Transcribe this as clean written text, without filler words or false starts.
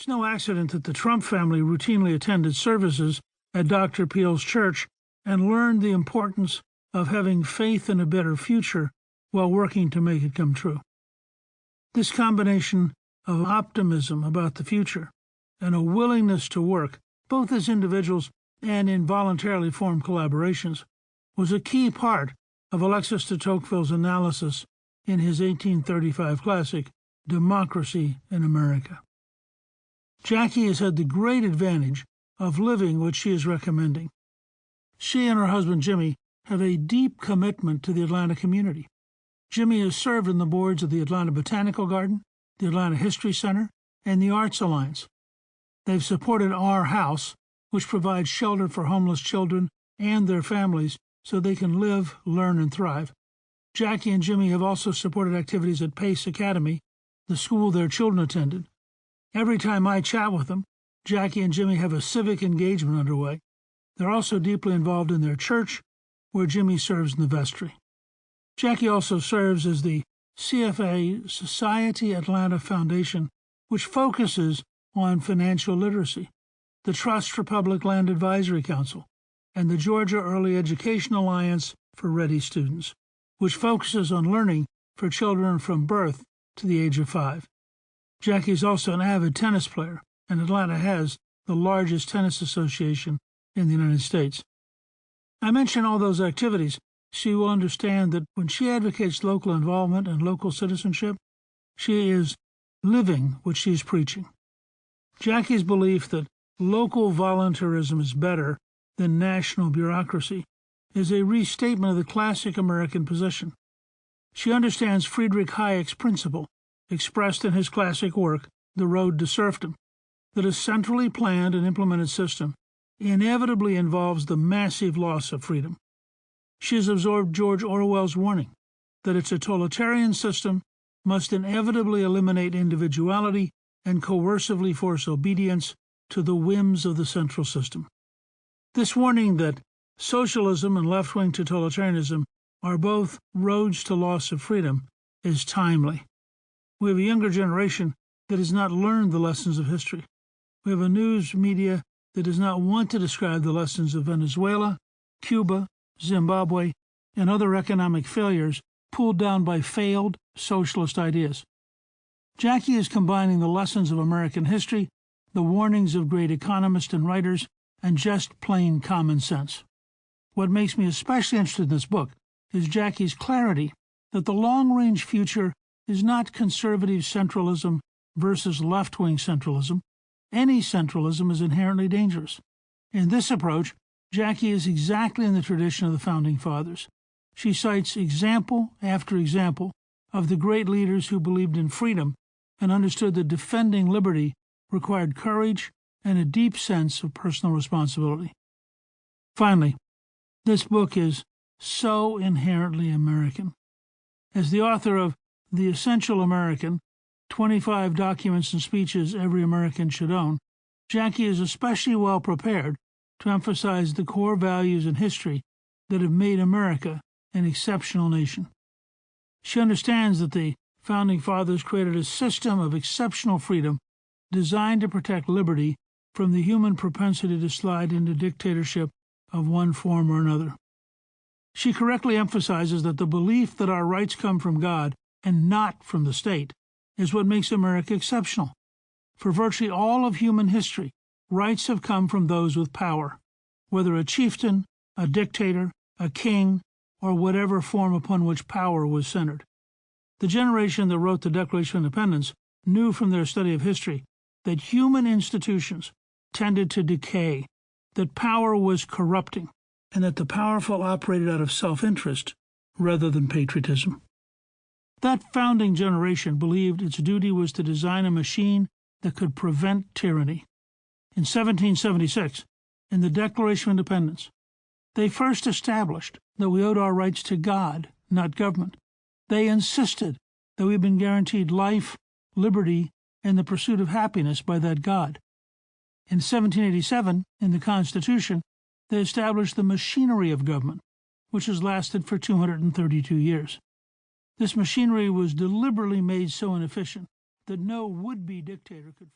It's no accident that the Trump family routinely attended services at Dr. Peel's church and learned the importance of having faith in a better future while working to make it come true. This combination of optimism about the future and a willingness to work, both as individuals and in voluntarily formed collaborations, was a key part of Alexis de Tocqueville's analysis in his 1835 classic, Democracy in America. Jackie has had the great advantage of living what she is recommending. She and her husband Jimmy have a deep commitment to the Atlanta community. Jimmy has served on the boards of the Atlanta Botanical Garden, the Atlanta History Center, and the Arts Alliance. They've supported Our House, which provides shelter for homeless children and their families so they can live, learn, and thrive. Jackie and Jimmy have also supported activities at Pace Academy, the school their children attended. Every time I chat with them, Jackie and Jimmy have a civic engagement underway. They're also deeply involved in their church, where Jimmy serves in the vestry. Jackie also serves as the CFA Society Atlanta Foundation, which focuses on financial literacy, the Trust for Public Land Advisory Council, and the Georgia Early Education Alliance for Ready Students, which focuses on learning for children from birth to the age of 5. Jackie is also an avid tennis player, and Atlanta has the largest tennis association in the United States. I mention all those activities so you will understand that when she advocates local involvement and local citizenship, she is living what she is preaching. Jackie's belief that local volunteerism is better than national bureaucracy is a restatement of the classic American position. She understands Friedrich Hayek's principle, expressed in his classic work, The Road to Serfdom, that a centrally planned and implemented system inevitably involves the massive loss of freedom. She has absorbed George Orwell's warning that a totalitarian system must inevitably eliminate individuality and coercively force obedience to the whims of the central system. This warning that socialism and left-wing totalitarianism are both roads to loss of freedom is timely. We have a younger generation that has not learned the lessons of history. We have a news media that does not want to describe the lessons of Venezuela, Cuba, Zimbabwe, and other economic failures pulled down by failed socialist ideas. Jackie is combining the lessons of American history, the warnings of great economists and writers, and just plain common sense. What makes me especially interested in this book is Jackie's clarity that the long-range future is not conservative centralism versus left-wing centralism. Any centralism is inherently dangerous. In this approach, Jackie is exactly in the tradition of the Founding Fathers. She cites example after example of the great leaders who believed in freedom and understood that defending liberty required courage and a deep sense of personal responsibility. Finally, this book is so inherently American. As the author of The Essential American, 25 Documents and Speeches Every American Should Own, Jackie is especially well prepared to emphasize the core values and history that have made America an exceptional nation. She understands that the Founding Fathers created a system of exceptional freedom designed to protect liberty from the human propensity to slide into dictatorship of one form or another. She correctly emphasizes that the belief that our rights come from God and not from the state is what makes America exceptional. For virtually all of human history, rights have come from those with power, whether a chieftain, a dictator, a king, or whatever form upon which power was centered. The generation that wrote the Declaration of Independence knew from their study of history that human institutions tended to decay, that power was corrupting, and that the powerful operated out of self-interest rather than patriotism. That founding generation believed its duty was to design a machine that could prevent tyranny. In 1776, in the Declaration of Independence, they first established that we owed our rights to God, not government. They insisted that we had been guaranteed life, liberty, and the pursuit of happiness by that God. In 1787, in the Constitution, they established the machinery of government, which has lasted for 232 years. This machinery was deliberately made so inefficient that no would-be dictator could